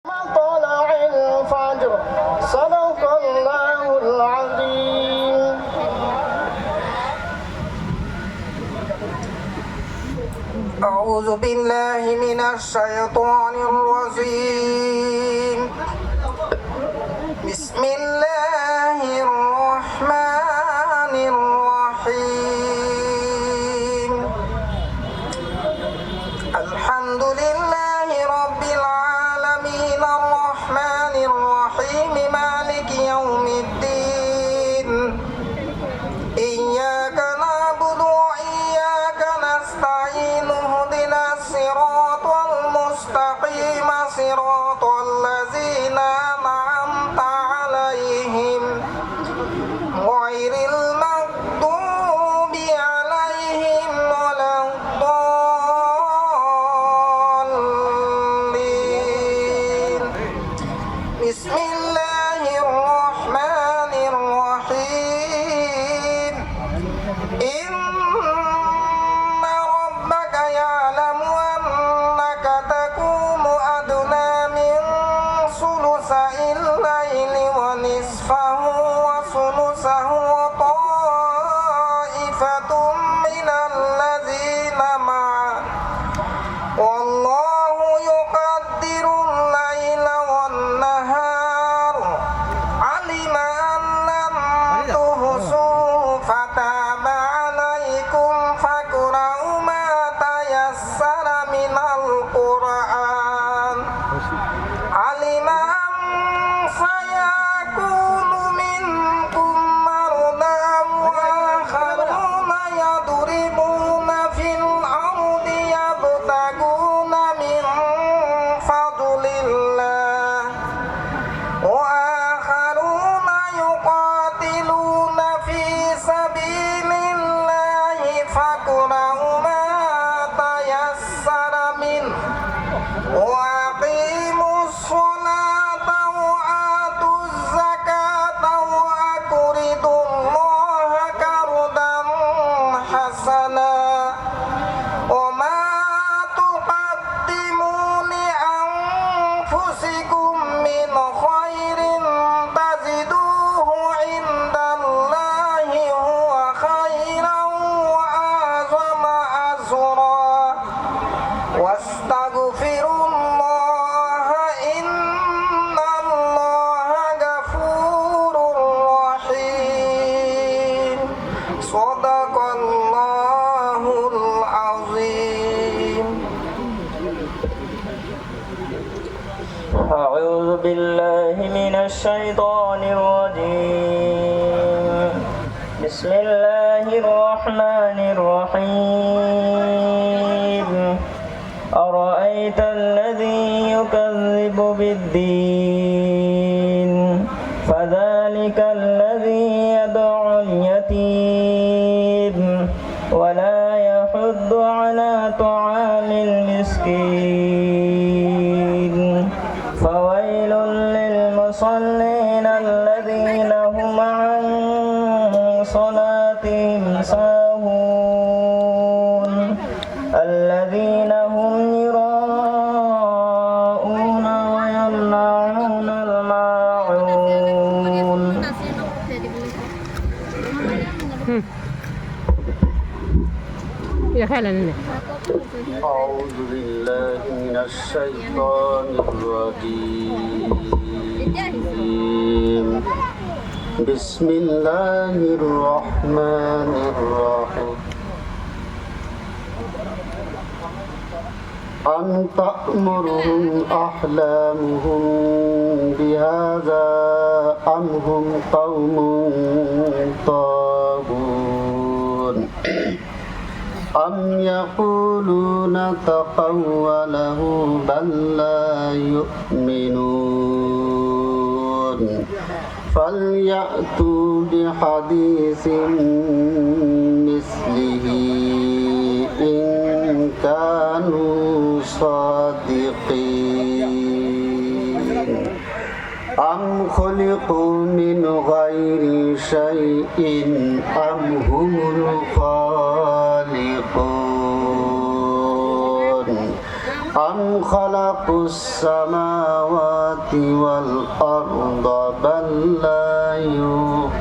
طلع الفجر صدق الله العظيم. أعوذ بالله من الشيطان الرجيم. بسم الله الرحمن الرحيم. الحمد لله رب العالمين الرحمن الرحيم مالك يوم الدين. إياك نعبد وإياك نستعين اهدنا الصراط المستقيم صراط الذين أنعمت عليهم غير المغضوب عليهم ولا الضالين. بسم الله الرحمن الرحيم. إن ربك يعلم أنك تقوم أدنى من ثلثي الليل ونصفه وثلثه وطائفة من الذين معه والله يقدر الليل والنهار علم أن لن تحصوه فتاب عليكم فاقرؤوا ما تيسر من القرآن علم أن سيكون منكم مرضى وآخرون يضربون في الأرض يبتغون من فضل الله وآخرون يقاتلون في سبيل الله فاقرؤوا ما تيسر منه وأقيموا الصلاة وآتوا الزكاة وأقرضوا الله قرضا حسنا وما تقدموا لأنفسكم من خير تجدوه عند الله هو خيرا وأعظم أجرا واستغفروا الله إن الله غفور رحيم. صدق الله العظيم. أعوذ بالله من الشيطان الرجيم. بسم الله الرحمن الرحيم. أرأيت الذي يكذب بالدين فذلك الذي يدعو اليتيم ولا يحض على طعام المسكين فويل للمصلين الذين هم عن صلاتهم ساهون الذين هم يراءون ويمنعون الماعون. أعوذ بالله من الشيطان الرجيم. بسم الله الرحمن الرحيم. أم تأمرهم أحلامهم بهذا أم هم قوم طاغون أم يقولون تقوله بل لا يؤمنون فليأتوا بحديث مثله إن كانوا صادقين. أم خلقوا من غير شيء أم هم الخالقون أم خلقوا السماوات والأرض بل لا يوقنون